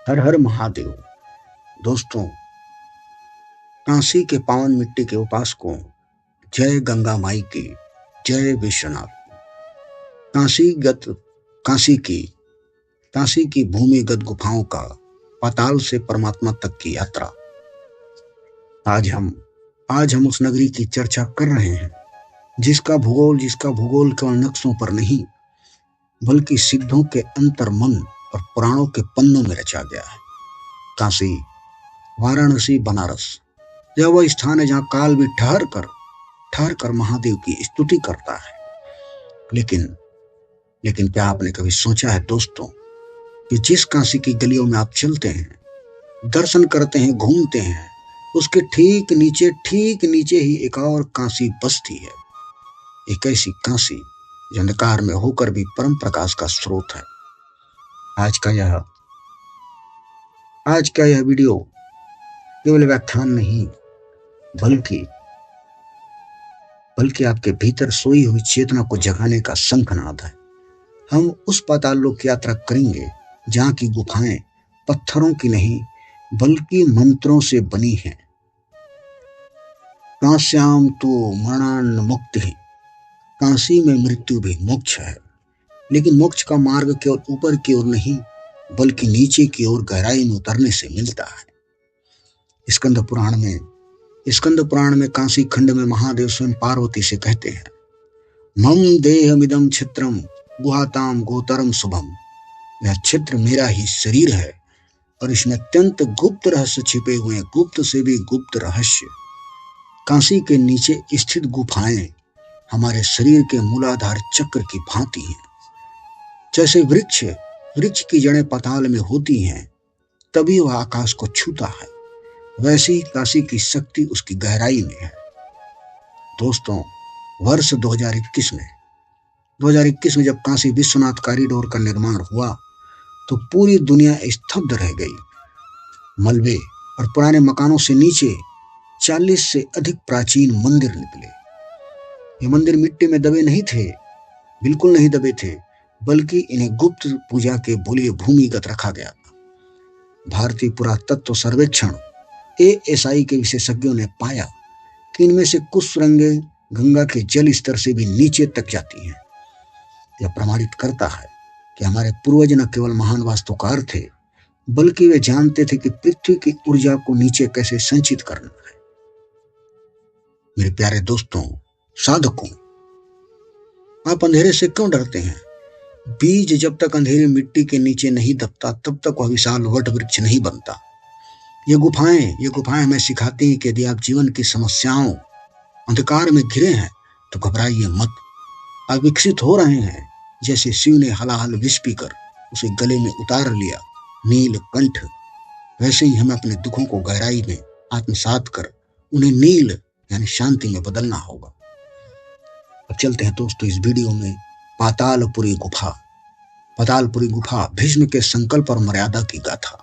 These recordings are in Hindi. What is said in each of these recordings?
हर हर महादेव। दोस्तों, काशी के पावन मिट्टी के उपासकों, जय गंगा माई की, जय विश्वनाथ। काशीगत काशी की काशी की भूमिगत गुफाओं का पाताल से परमात्मा तक की यात्रा। आज हम उस नगरी की चर्चा कर रहे हैं जिसका भूगोल केवल नक्शों पर नहीं बल्कि सिद्धों के अंतर मन और पुराणों के पन्नों में रचा गया है। काशी, वाराणसी, बनारस, यह वह स्थान है जहाँ काल भी ठहर कर महादेव की स्तुति करता है। लेकिन क्या आपने कभी सोचा है दोस्तों कि जिस काशी की गलियों में आप चलते हैं, दर्शन करते हैं, घूमते हैं, उसके ठीक नीचे ही एक और काशी बसती है। एक ऐसी काशी जो अंधकार में होकर भी परम प्रकाश का स्रोत है। आज का यह वीडियो केवल व्याख्यान नहीं बल्कि आपके भीतर सोई हुई चेतना को जगाने का शंखनाद है। हम उस पाताल लोक की यात्रा करेंगे जहाँ की गुफाएं पत्थरों की नहीं बल्कि मंत्रों से बनी हैं। काश्याम तो मरणान मुक्ति है, काशी में मृत्यु भी मोक्ष है। लेकिन मोक्ष का मार्ग केवल ऊपर की ओर नहीं बल्कि नीचे की ओर गहराई में उतरने से मिलता है। स्कंद पुराण में काशी खंड में महादेव स्वयं पार्वती से कहते हैं, मम देहमिदं छित्रम गुहाताम गोतरम शुभम। यह छित्र मेरा ही शरीर है और इसमें अत्यंत गुप्त रहस्य छिपे हुए हैं, गुप्त से भी गुप्त रहस्य। काशी के नीचे स्थित गुफाएं हमारे शरीर के मूलाधार चक्र की भांति हैं। जैसे वृक्ष की जड़ें पाताल में होती हैं तभी वह आकाश को छूता है, वैसे ही काशी की शक्ति उसकी गहराई में है। दोस्तों, वर्ष 2021 में जब काशी विश्वनाथ कॉरिडोर का निर्माण हुआ तो पूरी दुनिया स्तब्ध रह गई। मलबे और पुराने मकानों से नीचे 40 से अधिक प्राचीन मंदिर निकले। ये मंदिर मिट्टी में दबे नहीं थे, बिल्कुल नहीं दबे थे, बल्कि इन्हें गुप्त पूजा के लिए भूमिगत रखा गया था। भारतीय पुरातत्व सर्वेक्षण ASI के विशेषज्ञों ने पाया कि इनमें से कुछ सुरंगें गंगा के जल स्तर से भी नीचे तक जाती हैं। यह प्रमाणित करता है कि हमारे पूर्वज न केवल महान वास्तुकार थे बल्कि वे जानते थे कि पृथ्वी की ऊर्जा को नीचे कैसे संचित करना है। मेरे प्यारे दोस्तों, साधकों, आप अंधेरे से क्यों डरते हैं? बीज जब तक अंधेरी मिट्टी के नीचे नहीं दबता तब तक वह विशाल वट वृक्ष नहीं बनता। ये गुफाएं हमें सिखाती हैं कि यदि आप जीवन की समस्याओं अंधकार में घिरे हैं तो घबराइए मत। आप विकसित हो रहे हैं। जैसे शिव ने हलाहल विष पीकर उसे गले में उतार लिया, नीलकंठ, वैसे ही हमें अपने दुखों को गहराई में आत्मसात कर उन्हें नील यानी शांति में बदलना होगा। अब चलते हैं दोस्तों इस वीडियो में पातालपुरी गुफा, भीष्म के संकल्प और मर्यादा की गाथा।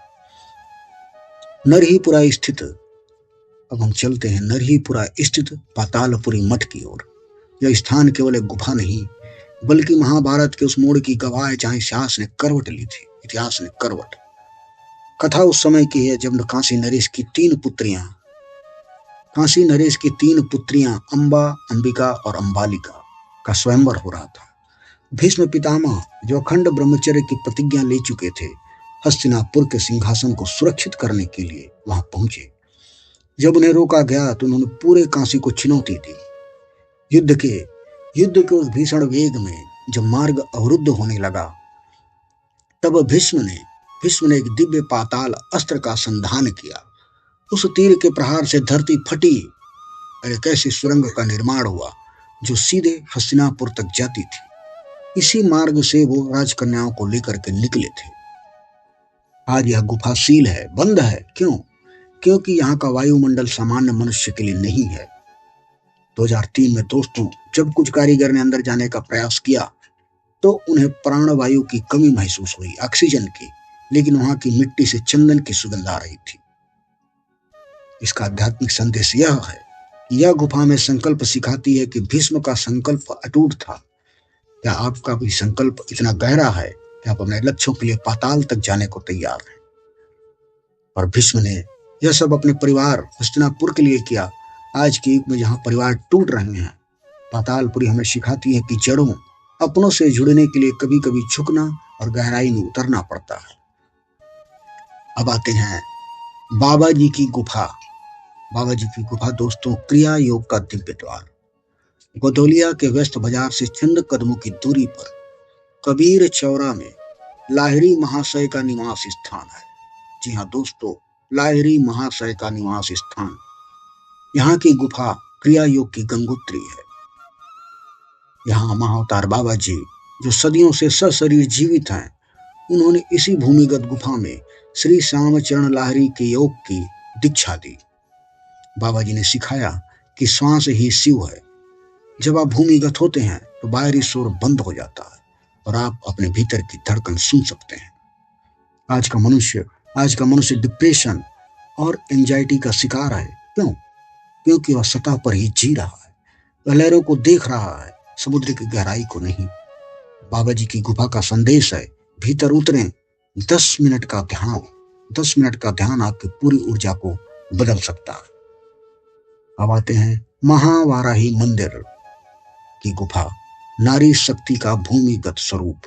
अब हम चलते हैं नरहीपुरा स्थित पातालपुरी मठ की ओर। यह स्थान केवल एक गुफा नहीं बल्कि महाभारत के उस मोड़ की गवाह है जहां इतिहास ने करवट ली थी। कथा उस समय की है जब काशी नरेश की तीन पुत्रियां अंबा, अंबिका और अंबालिका का स्वयंवर हो रहा था। भीष्म पितामह जो अखंड ब्रह्मचर्य की प्रतिज्ञा ले चुके थे, हस्तिनापुर के सिंहासन को सुरक्षित करने के लिए वहां पहुंचे। जब उन्हें रोका गया तो उन्होंने पूरे काशी को चुनौती दी। युद्ध के उस भीषण वेग में जब मार्ग अवरुद्ध होने लगा तब भीष्म ने एक दिव्य पाताल अस्त्र का संधान किया। उस तीर के प्रहार से धरती फटी और एक ऐसी सुरंग का निर्माण हुआ जो सीधे हस्तिनापुर तक जाती थी। इसी मार्ग से वो राजकन्याओं को लेकर के निकले थे। आज यह गुफा सील है, बंद है। क्यों? क्योंकि यहाँ का वायुमंडल सामान्य मनुष्य के लिए नहीं है। 2003 में दोस्तों, जब कुछ कारीगर ने अंदर जाने का प्रयास किया तो उन्हें प्राणवायु की कमी महसूस हुई, ऑक्सीजन की, लेकिन वहां की मिट्टी से चंदन की सुगंध आ रही थी। इसका आध्यात्मिक संदेश यह है कि यह गुफा में संकल्प सिखाती है कि भीष्म का संकल्प अटूट था। क्या आपका भी संकल्प इतना गहरा है कि आप अपने लक्ष्यों के लिए पाताल तक जाने को तैयार हैं? और भीष्म ने यह सब अपने परिवार हस्तिनापुर के लिए किया। आज के युग में जहाँ परिवार टूट रहे हैं, पातालपुरी हमें सिखाती है कि जड़ों अपनों से जुड़ने के लिए कभी कभी झुकना और गहराई में उतरना पड़ता है। अब आते हैं बाबा जी की गुफा। बाबा जी की गुफा दोस्तों क्रिया योग का दिव्य द्वार। गोदौलिया के व्यस्त बाजार से चंद कदमों की दूरी पर कबीर चौरा में लाहिरी महाशय का निवास स्थान है। जी हाँ दोस्तों, लाहिरी महाशय का निवास स्थान। यहाँ की गुफा क्रिया योग की गंगोत्री है। यहाँ महाअवतार बाबा जी जो सदियों से सशरीर जीवित हैं, उन्होंने इसी भूमिगत गुफा में श्री श्यामचरण लाहिरी के योग की दीक्षा दी। बाबा जी ने सिखाया कि श्वास ही शिव है। जब आप भूमिगत होते हैं तो बाहरी शोर बंद हो जाता है और आप अपने भीतर की धड़कन सुन सकते हैं। आज का मनुष्य डिप्रेशन और एंजाइटी का शिकार है। क्यों? क्योंकि वह सतह पर ही जी रहा है, वह लहरों को देख रहा है, समुद्र की गहराई को नहीं। बाबा जी की गुफा का संदेश है, भीतर उतरें। 10 मिनट का ध्यान आपकी पूरी ऊर्जा को बदल सकता है। अब आते हैं महावाराही मंदिर की गुफा, नारी शक्ति का भूमिगत स्वरूप।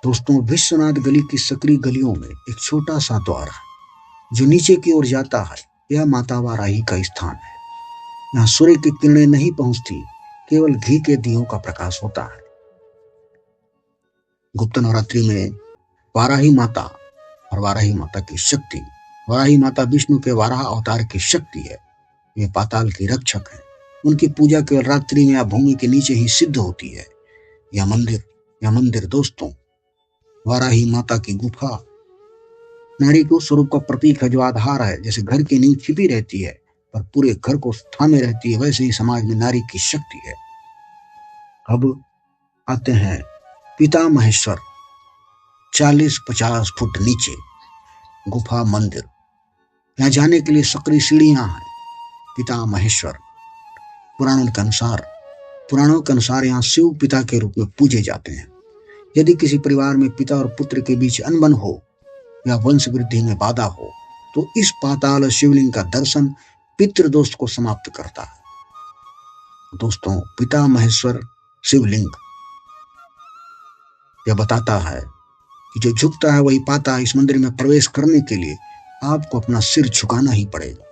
दोस्तों, विश्वनाथ गली की सकरी गलियों में एक छोटा सा द्वार है जो नीचे की ओर जाता है। यह माता वाराही का स्थान है। यहाँ सूर्य की किरणें नहीं पहुंचती, केवल घी के दियों का प्रकाश होता है। गुप्त नवरात्रि में वाराही माता और वाराही माता की शक्ति। वाराही माता विष्णु के वाराह अवतार की शक्ति है। वे पाताल की रक्षक है। उनकी पूजा केवल रात्रि में या भूमि के नीचे ही सिद्ध होती है। यह मंदिर दोस्तों, वाराही माता की गुफा नारी को स्वरूप का प्रतीक है, जो आधार है। जैसे घर की नींव छिपी रहती है पर पूरे घर को थामे रहती है, वैसे ही समाज में नारी की शक्ति है। अब आते हैं पिता महेश्वर, 40-50 फुट नीचे गुफा मंदिर। यहाँ जाने के लिए सकरी सीढ़ियां हैं। पिता महेश्वर पुराणों के अनुसार यहाँ शिव पिता के रूप में पूजे जाते हैं। यदि किसी परिवार में पिता और पुत्र के बीच अनबन हो या वंश वृद्धि में बाधा हो तो इस पाताल शिवलिंग का दर्शन पितृदोष को समाप्त करता है। दोस्तों, पिता महेश्वर शिवलिंग यह बताता है कि जो झुकता है वही पाता है। इस मंदिर में प्रवेश करने के लिए आपको अपना सिर झुकाना ही पड़ेगा।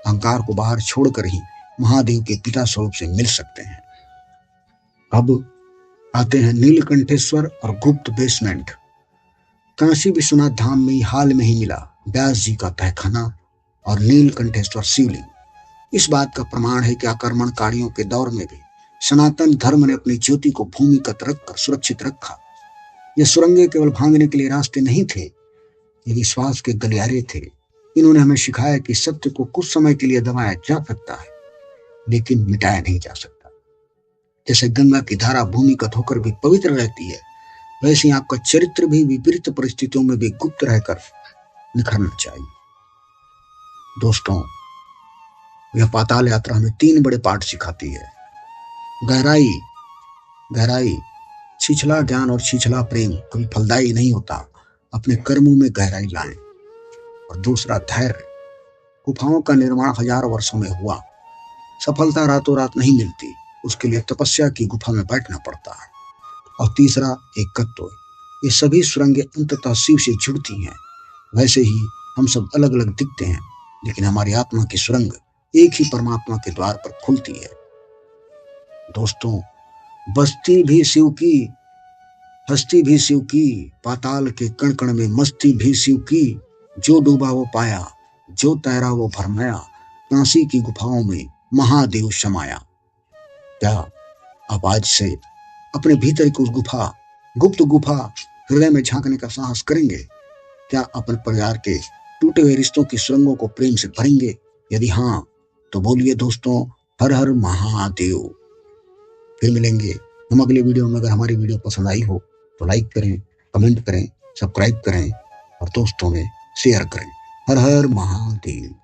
अहंकार को बाहर छोड़कर ही महादेव के पिता स्वरूप से मिल सकते हैं। अब आते हैं नीलकंठेश्वर और गुप्त बेसमेंट। काशी विश्वनाथ धाम में हाल में ही मिला व्यास जी का तहखाना और नीलकंठेश्वर शिवलिंग। इस बात का प्रमाण है कि आक्रमणकारियों के दौर में भी सनातन धर्म ने अपनी ज्योति को भूमिगत रखकर सुरक्षित रखा। ये सुरंगें केवल भागने के लिए रास्ते नहीं थे, ये विश्वास के गलियारे थे। इन्होंने हमें सिखाया कि सत्य को कुछ समय के लिए दबाया जा सकता है, लेकिन मिटाया नहीं जा सकता। जैसे गंगा की धारा भूमिगत होकर भी पवित्र रहती है, वैसे ही आपका चरित्र भी विपरीत परिस्थितियों में भी गुप्त रहकर निखरना चाहिए। दोस्तों, यह पाताल यात्रा हमें 3 बड़े पाठ सिखाती है। गहराई, छिछला ज्ञान और छिछला प्रेम कभी फलदायी नहीं होता। अपने कर्मों में गहराई लाएं। और दूसरा धैर्य। गुफाओं का निर्माण हजारों वर्षों में हुआ। सफलता रातों रात नहीं मिलती, उसके लिए तपस्या की गुफा में बैठना पड़ता है। और तीसरा एकत्व। ये सभी सुरंगें अंततः शिव से जुड़ती हैं। वैसे ही हम सब अलग अलग दिखते हैं, लेकिन हमारी आत्मा की सुरंग एक ही परमात्मा के द्वार पर खुलती है। दोस्तों, बस्ती भी शिव की, हस्ती भी शिव की, पाताल के कण कण में मस्ती भी शिव की। जो डूबा वो पाया, जो तैरा वो भरमाया, काशी की गुफाओं में महादेव समाया। क्या आप आज से अपने भीतर की उस गुप्त गुफा हृदय में झांकने का साहस करेंगे? क्या अपने परिवार के टूटे हुए रिश्तों की सुरंगों को प्रेम से भरेंगे? यदि हाँ, तो बोलिए दोस्तों, हर हर महादेव। फिर मिलेंगे हम अगले वीडियो में। अगर हमारी वीडियो पसंद आई हो तो लाइक करें, कमेंट करें, सब्सक्राइब करें और दोस्तों में शेयर करें। हर हर महादेव।